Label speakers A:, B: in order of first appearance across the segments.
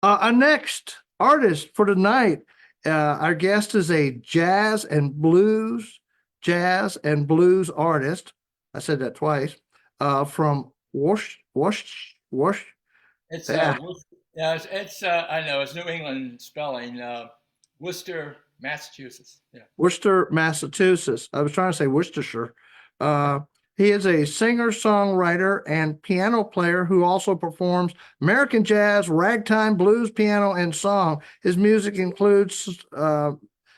A: Our next artist for tonight, our guest is a jazz and blues artist. I said that twice. From Wash.
B: It's
A: Yeah,
B: yeah, I know it's New England spelling. Worcester, Massachusetts. Yeah.
A: Worcester, Massachusetts. I was trying to say Worcestershire. Uh, he is a singer, songwriter, and piano player who also performs American jazz, ragtime, blues, piano, and song. His music includes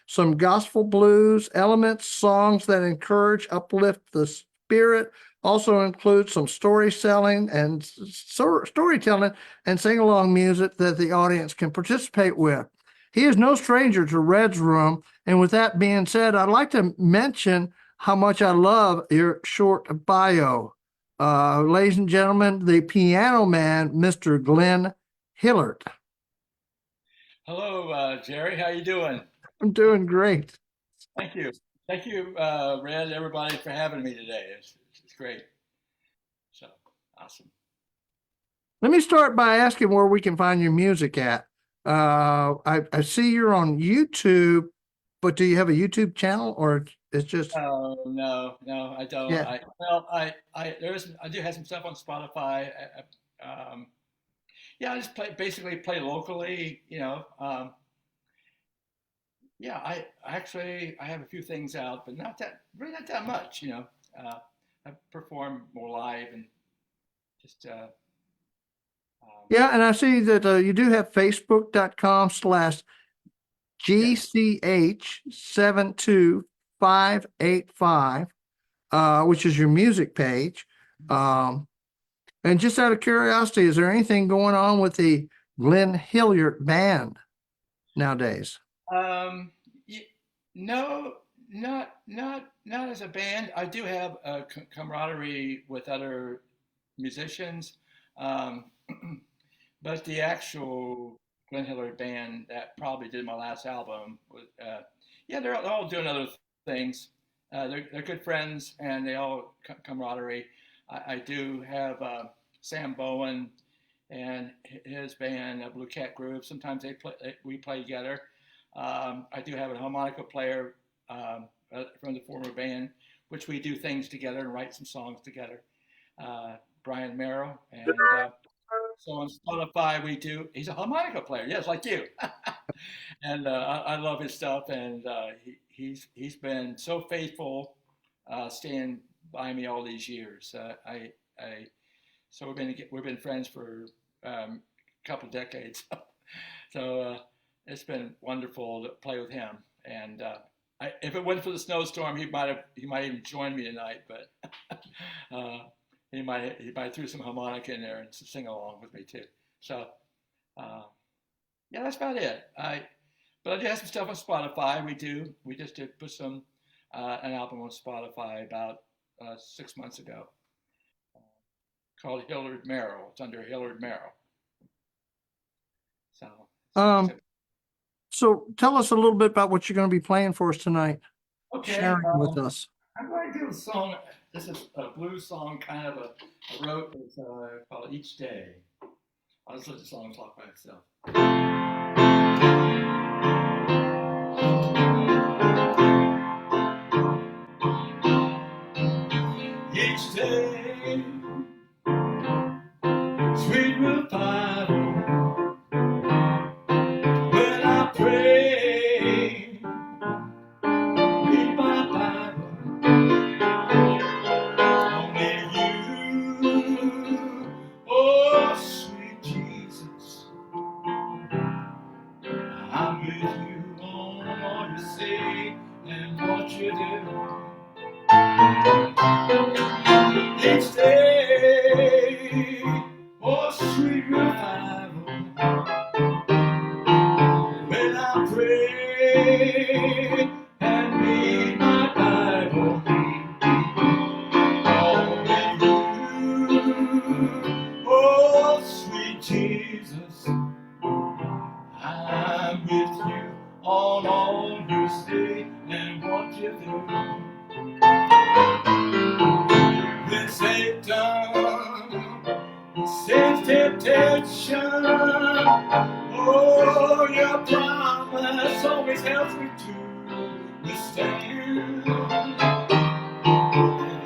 A: some gospel blues elements, songs that encourage, uplift the spirit. Also includes some storytelling and sing along music that the audience can participate with. He is no stranger to Red's Room, and with that being said, I'd like to mention how much I love your short bio. Ladies and gentlemen, the piano man, Mr. Glenn Hillard.
B: Hello, Jerry. How you doing?
A: I'm doing great.
B: Thank you. Thank you, Red, everybody, for having me today. It's great. So awesome.
A: Let me start by asking where we can find your music at. I see you're on YouTube, but do you have a YouTube channel or it's just,
B: Oh no, I don't.
A: yeah.
B: I do have some stuff on Spotify. Yeah, I just basically play locally. Yeah, I have a few things out, but really not that much. I perform more live and just um,
A: Yeah, and I see that you do have facebook.com/GCH 72585, which is your music page. Um, and just out of curiosity, is there anything going on with the Glenn Hilliard band nowadays?
B: Um, y- no, not as a band. I do have a camaraderie with other musicians, um, but the actual Glenn Hillard band that probably did my last album was, yeah, they're all doing other things. They're good friends and they all camaraderie. I do have Sam Bowen and his band, Blue Cat Group. Sometimes we play together. I do have a harmonica player from the former band, which we do things together and write some songs together. Brian Merrill, and so on Spotify we do. He's a harmonica player, yes, like you, and I love his stuff, and he's been so faithful, staying by me all these years. I so we've been friends for a couple of decades. So it's been wonderful to play with him. And if it wasn't for the snowstorm, he might even join me tonight. But uh, he might threw some harmonica in there and sing along with me too. So uh, yeah, that's about it. But I do have some stuff on Spotify. We just did put an album on Spotify about 6 months ago, called Hillard Merrill. It's under Hillard Merrill. So
A: Um, so tell us a little bit about what you're going to be playing for us tonight,
B: okay.
A: sharing with us.
B: I'm going to do a song. This is a blues song, kind of I wrote. It's called Each Day. I'll just let the song talk by itself. Each day, sweet revival, when I pray, read my Bible, only you, oh sweet Jesus, I'm with you on all you say and what you do. Each day, oh sweet revival, when I pray and read my Bible, only you, oh sweet Jesus, I'm with you on all you say and what you do. When Satan sends temptation, promise always helps me to withstand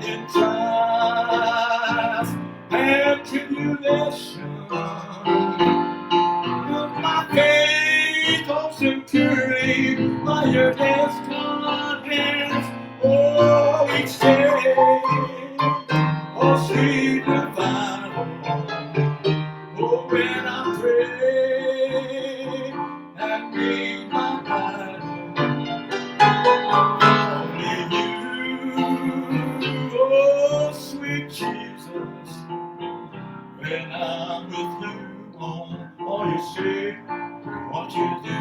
B: in trials and tribulation. My faith holds securely by your destined hands. Oh, each day, oh, sweet revival. Oh, when I pray and read my Bible, only you, oh, sweet Jesus, when I'm with you on all you say, what you do.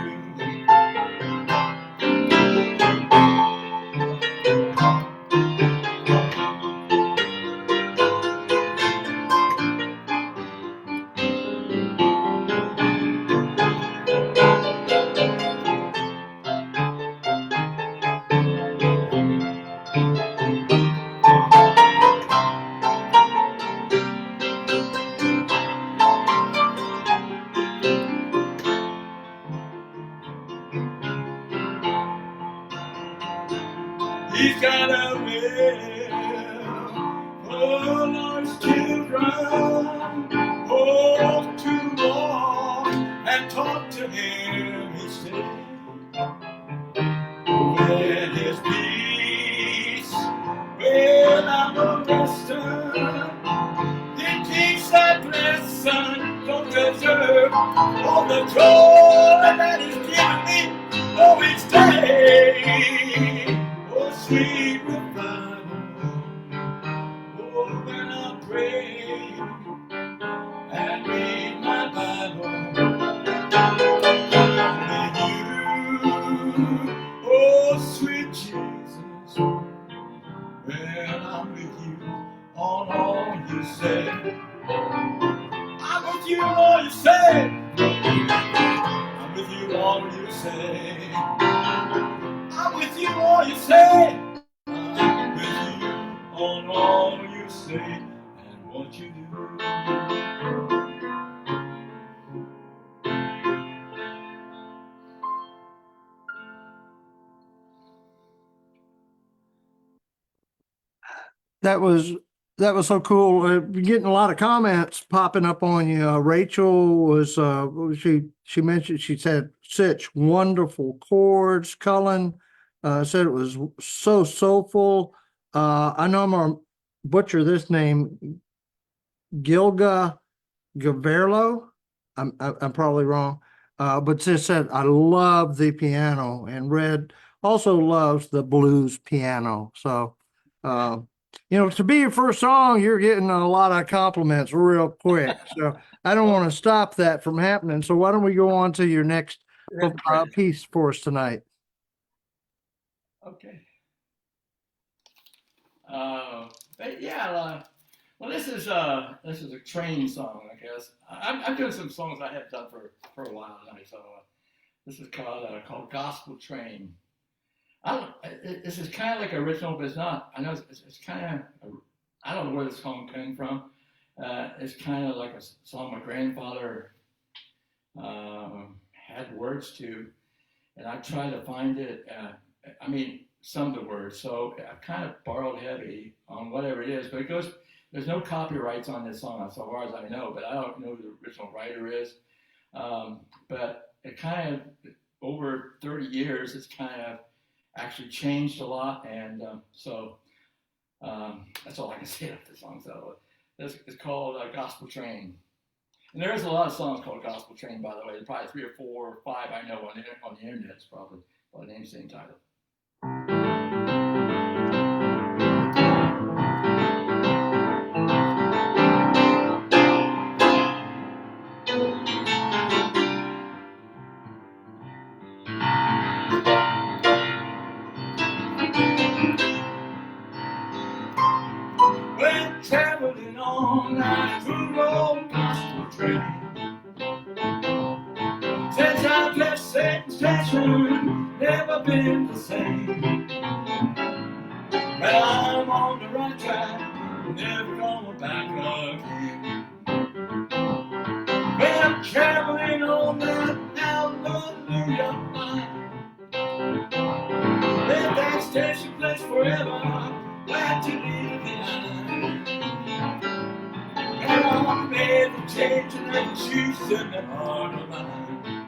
B: He's got a will for Lord's children, oh, to walk and talk to him each day. When his peace, when I'm arrested, it keeps that blessing, don't deserve all the joy that he's given me, oh, each day. Oh, sweet revival, oh, when I pray and read my Bible, only you, oh, sweet Jesus, when I'm with you on all you say. I'm with you all you say. I'm with you all you say. I'm with you all you say. I'm with you on all you say and what you do.
A: That was so cool. Getting a lot of comments popping up on you. Rachel was she mentioned, she said such wonderful chords. Cullen said it was so soulful. I know I'm gonna butcher this name, Gilga Gaverlo. I'm probably wrong, but just said I love the piano, and Red also loves the blues piano. So, to be your first song, you're getting a lot of compliments real quick. So I don't want to stop that from happening. So why don't we go on to your next piece for us tonight?
B: Okay. But yeah. Well, this is a train song, I guess. I'm doing some songs I have done for a while now. So this is called Gospel Train. This is kind of like original, but it's not. I know it's kind of. I don't know where this song came from. It's kind of like a song my grandfather had words to, and I tried to find it. Some of the words. So I've kind of borrowed heavy on whatever it is, but it goes. There's no copyrights on this song, as far as I know, but I don't know who the original writer is. But it kind of, over 30 years, it's kind of actually changed a lot, and so that's all I can say about the song. So it's called Gospel Train. And there is a lot of songs called Gospel Train, by the way. There's probably 3 or 4 or 5 I know on the internet. It's probably the name, same title. When traveling on that good old gospel train, since I've left Satan's station, never been the same. But I'm on the right track, never going back again. When I'm traveling on that hallelujah forever, glad to leave behind. And I made the change and the choose in the heart of mine.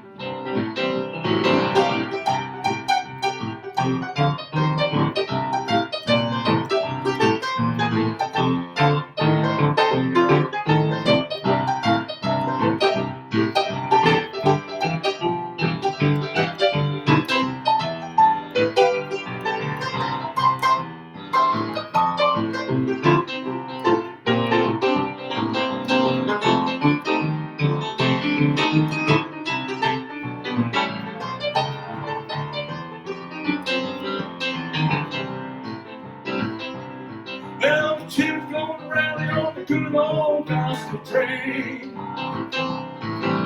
B: Well, the children's gonna rally on the good old gospel train.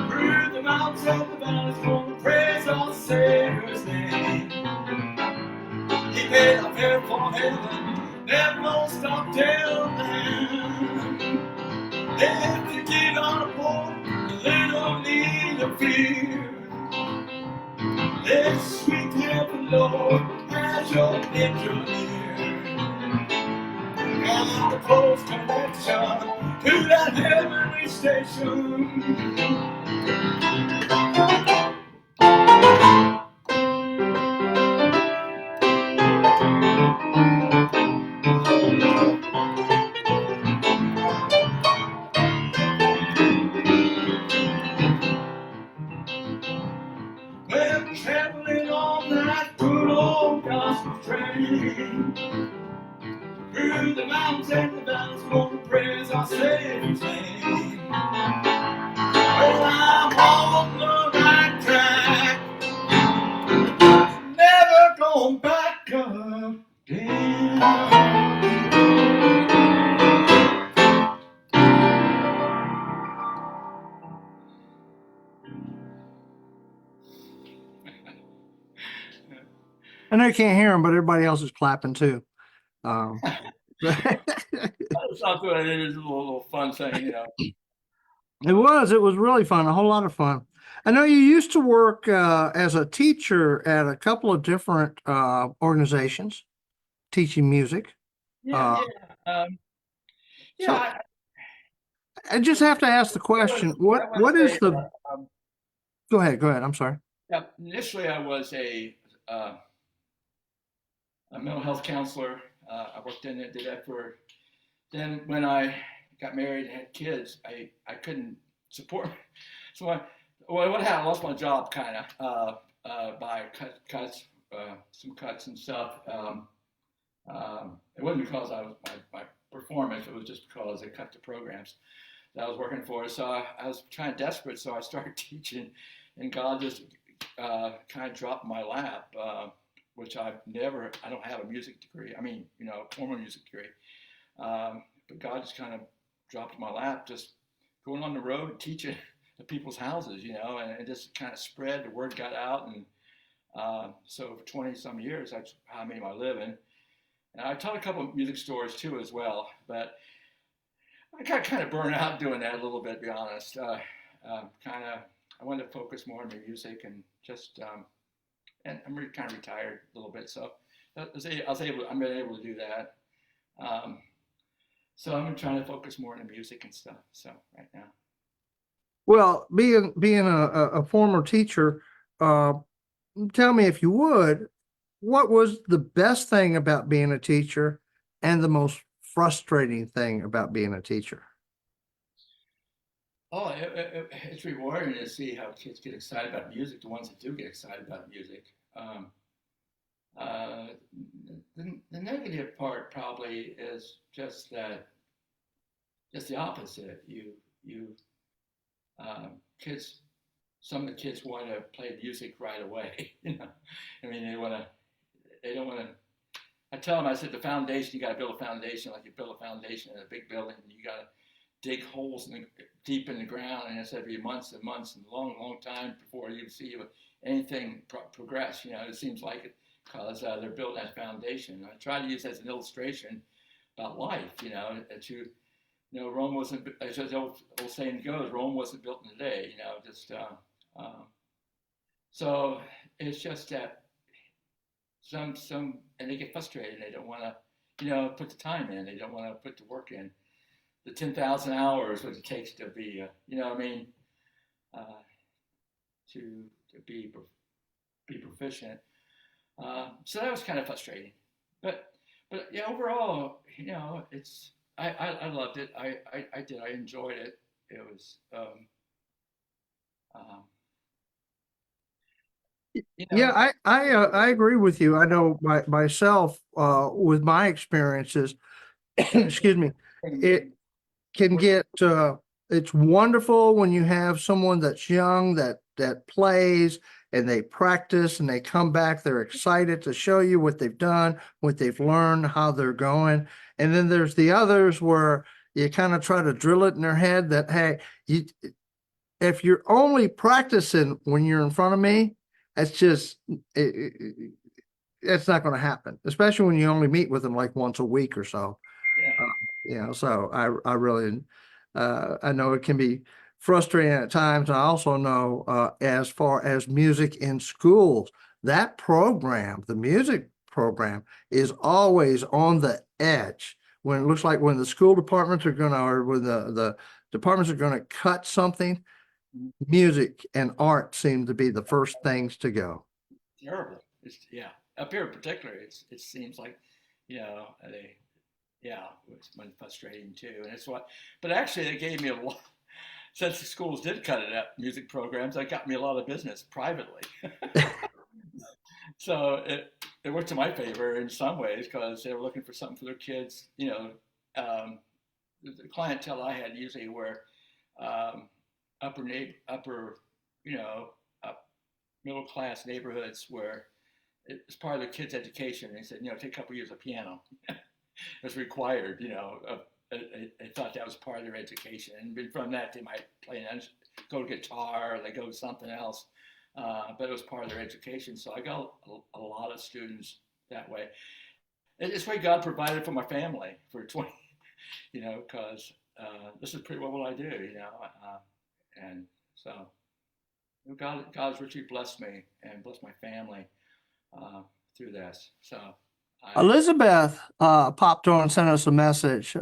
B: Through the mountains and the valleys, gonna praise our Savior's name. He paid our fare for heaven, never gonna stop till then. If you get on a boat, a little need of fear. This sweet heaven, Lord, has your engineer. And the close connection to that heavenly station. When traveling on that good old gospel train, through the mountains and the valleys, gonna praise our Savior's name. Well, I'm on the right track, never going back again.
A: I know you can't hear him, but everybody else is clapping too. Um,
B: That's not good. It is a little fun thing, you know.
A: it was really fun, a whole lot of fun. I know you used to work as a teacher at a couple of different organizations teaching music.
B: Yeah,
A: Uh,
B: yeah. Yeah,
A: so I just have to ask the question,
B: I was
A: what is
B: a,
A: the, go ahead, I'm sorry.
B: yeah, initially I was a mental health counselor. I worked in it, did that for, then when I got married and had kids, I couldn't support. So what happened? I lost my job kind of by some cuts and stuff. It wasn't because I was my performance. It was just because they cut the programs that I was working for. So I was trying desperate. So I started teaching, and God just kind of dropped in my lap, which I don't have a music degree. I mean, you know, formal music degree. But God just kind of dropped in my lap, just going on the road teaching at people's houses, you know, and it just kind of spread. The word got out, and so for 20 some years, that's how I made my living. And I taught a couple of music stores too as well, but I got kind of burned out doing that a little bit, to be honest. I wanted to focus more on the music and just, and I'm kind of retired a little bit, so I've been able to do that. So I'm trying to focus more on the music and stuff. So right now.
A: Well, being a former teacher, uh, tell me if you would, what was the best thing about being a teacher and the most frustrating thing about being a teacher?
B: Oh, it's rewarding to see how kids get excited about music. The ones that do get excited about music. Uh, the negative part probably is just that, just the opposite. You kids, some of the kids want to play music right away. You know, I mean, they don't want to. I tell them, I said, the foundation, you got to build a foundation like you build a foundation in a big building. You got to dig holes deep in the ground, and it's every months and months and long time before you see anything progress. You know, it seems like it because they're building that foundation. I try to use that as an illustration about life. You know, that Rome wasn't, as the old saying goes, Rome wasn't built in a day. You know, just so it's just that and they get frustrated. They don't want to, put the time in. They don't want to put the work in, the 10,000 hours what it takes to be, uh, to be proficient. So that was kind of frustrating, but yeah, overall, I loved it. I did. I enjoyed it. It was, um, you
A: Yeah,
B: know,
A: I agree with you. I know myself with my experiences, excuse me, it can get it's wonderful when you have someone that's young that plays and they practice and they come back, they're excited to show you what they've done, what they've learned, how they're going. And then there's the others where you kind of try to drill it in their head that, hey, you if you're only practicing when you're in front of me, that's just it's not going to happen, especially when you only meet with them like once a week or so.
B: yeah,
A: So I really, I know it can be frustrating at times. I also know, as far as music in schools, that program, the music program, is always on the edge when it looks like when the school departments are going to, or when the departments are going to cut something, music and art seem to be the first things to go.
B: terrible. Yeah, up here in particular, it seems like, they, yeah, it's been frustrating too, and it's what. But actually, they gave me a lot. Since the schools did cut it up, music programs, that got me a lot of business privately. So it worked to my favor in some ways because they were looking for something for their kids. The clientele I had usually were um, upper, you know, up middle class neighborhoods where it was part of their kids' education. And they said, take a couple years of piano. It was required. I thought that was part of their education, and from that they might go to guitar, or they go to something else. But it was part of their education, so I got a lot of students that way. It's way God provided for my family for 20, because this is pretty well what I do, and so God's richly blessed me and blessed my family uh, through this. So I,
A: Elizabeth popped on and sent us a message.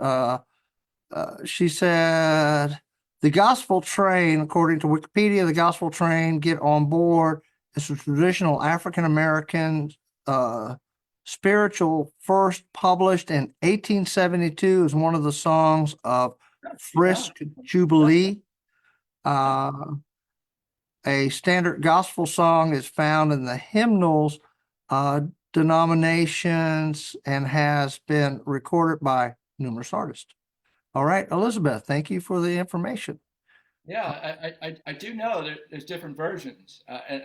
A: She said, the gospel train, according to Wikipedia, the gospel train, get on board. It's a traditional African American spiritual, first published in 1872, is one of the songs of
B: yeah,
A: Frisk Jubilee. Uh, a standard gospel song is found in the hymnals uh, denominations and has been recorded by numerous artists. All right, Elizabeth, thank you for the information.
B: yeah, I do know that there's different versions, and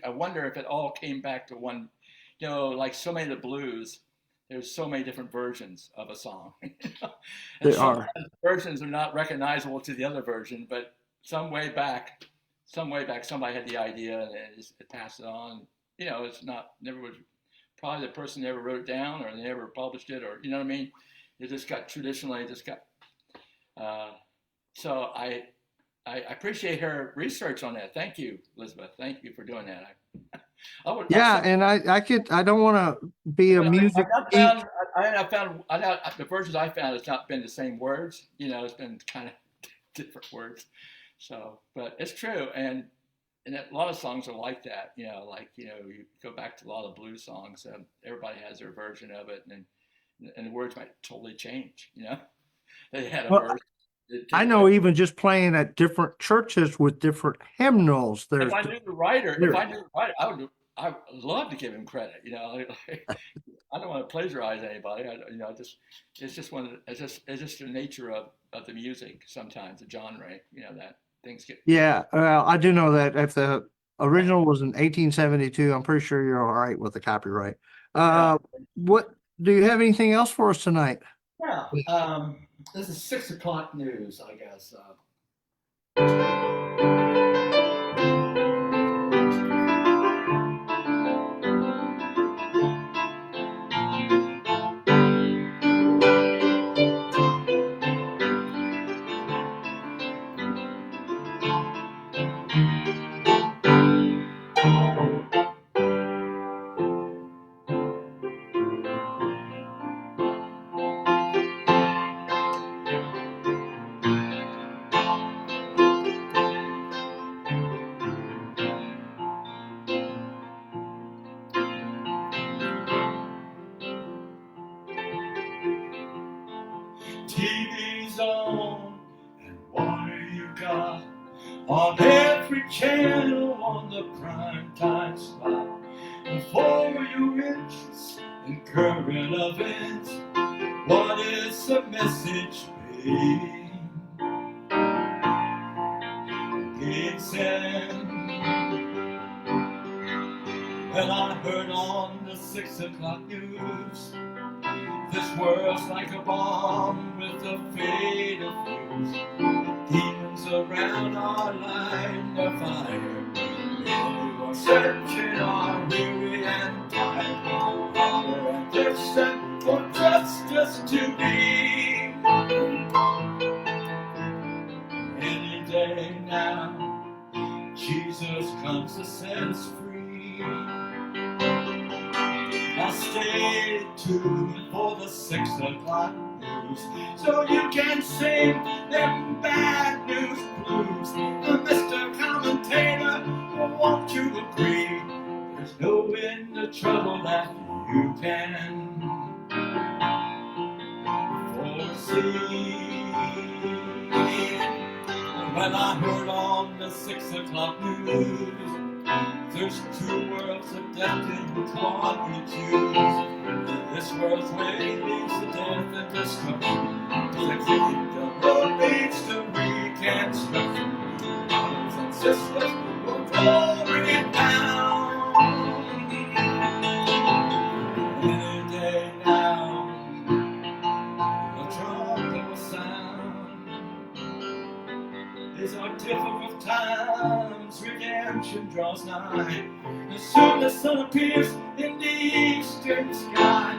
B: I wonder if it all came back to one, like so many of the blues. There's so many different versions of a song, and
A: They are.
B: sometimes versions are not recognizable to the other version, but some way back, somebody had the idea and it passed it on. It's not never was probably the person never wrote it down or they never published it, or you know what I mean. It just got traditionally just got. Uh, so I appreciate her research on that. Thank you, Elizabeth. Thank you for doing that. I would.
A: Yeah, and I don't want to be a
B: But
A: music
B: I've not
A: geek.
B: found. I know the versions I found has not been the same words. It's been kind of different words. So, but it's true, and a lot of songs are like that. You go back to a lot of blues songs. Everybody has their version of it, and the words might totally change. They had a
A: Well,
B: version.
A: I know even just playing at different churches with different hymnals,
B: If
A: there's
B: I knew the writer, if I
A: lyrics.
B: knew the writer, I would love to give him credit. I don't want to plagiarize anybody. It's just the nature of the music sometimes, the genre. That things get.
A: Yeah, I do know that if the original was in 1872, I'm pretty sure you're all right with the copyright.
B: Yeah,
A: What do you have anything else for us tonight?
B: yeah. This is 6 o'clock news, I guess. channel on the primetime slot. And for your interest in current events, what is the message being sent? Well, I heard on the 6 o'clock news, this world's like a bomb with a fatal fuse. Demons around our line of fire. Many are searching, are weary and tired. Hunger and thirst and for justice to be. Any day now, Jesus comes to set us free. Now stay tuned for the 6 o'clock news, so you can sing them bad news blues. Mr. Commentator, won't you agree? There's no end to trouble that you can foresee. When I heard on the 6 o'clock news, there's two worlds of death in which one we choose. This world's way leads to death and destruction. The kingdom road leads to reconstruction. Brothers and sisters will glory down. Any day now, the trumpet will sound. These are difficult times, redemption draws nigh. And soon the sun appears in the eastern sky.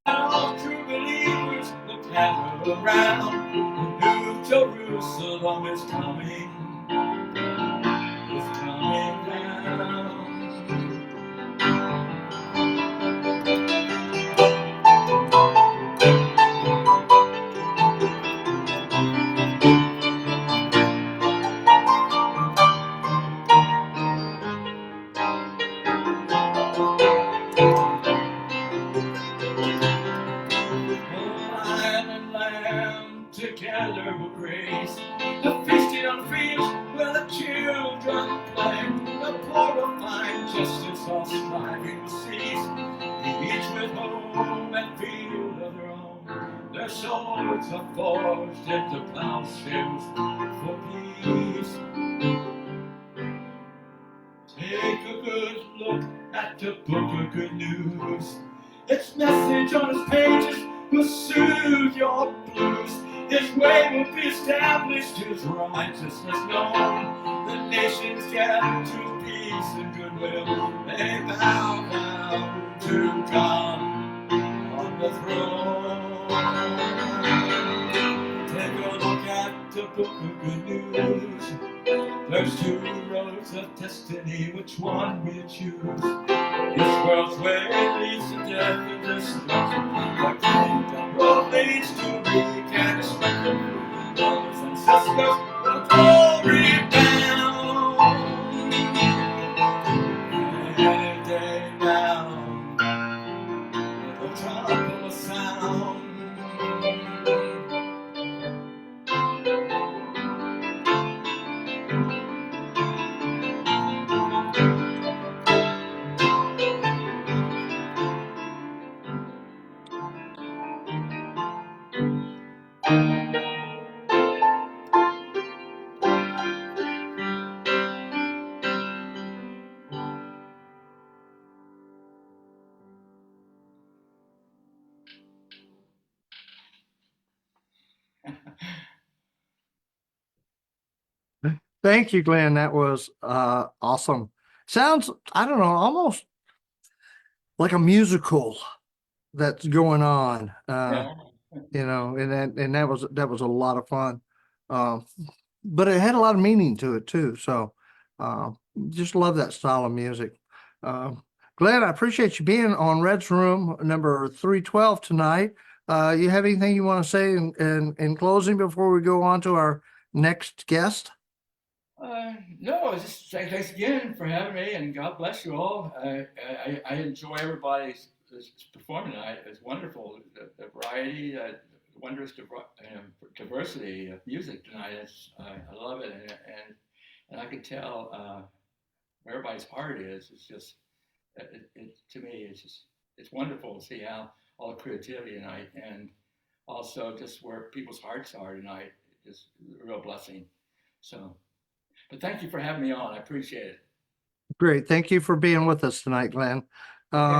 B: And all true believers will gather around. The new Jerusalem is coming down. Lion and lamb together with grace, the feasting on the fields where the children play. The poor will find justice, all striving to cease. Each with home and field of their own. Their swords are forged into plowshares for peace. Take a good look at the book of good news. Its message on its pages will soothe your blues. His way will be established, his righteousness known. The nations gather to peace and goodwill. They bow down to God on the throne. Take a look at the book of good news. There's two roads of destiny, which one will you choose? This world's way leads to death and destruction. The kingdom road leads to reconstruction. Brothers and sisters will glory down. Any day now, the trumpet will sound.
A: Thank you, Glenn. That was awesome. Sounds, I don't know, almost like a musical that's going on.
B: Yeah.
A: And that was a lot of fun. Um, but it had a lot of meaning to it too. So uh, just love that style of music. Glenn, I appreciate you being on Red's Room number 312 tonight. You have anything you want to say in closing before we go on to our next guest?
B: No, just thanks again for having me, and God bless you all. I enjoy everybody's performing tonight. It's wonderful. The variety, wondrous diversity of music tonight. I love it, and and I can tell where everybody's heart is. It's just, to me, it's wonderful to see how all the creativity tonight, and also just where people's hearts are tonight is a real blessing. So, but thank you for having me on. I appreciate it.
A: Great. Thank you for being with us tonight, Glenn.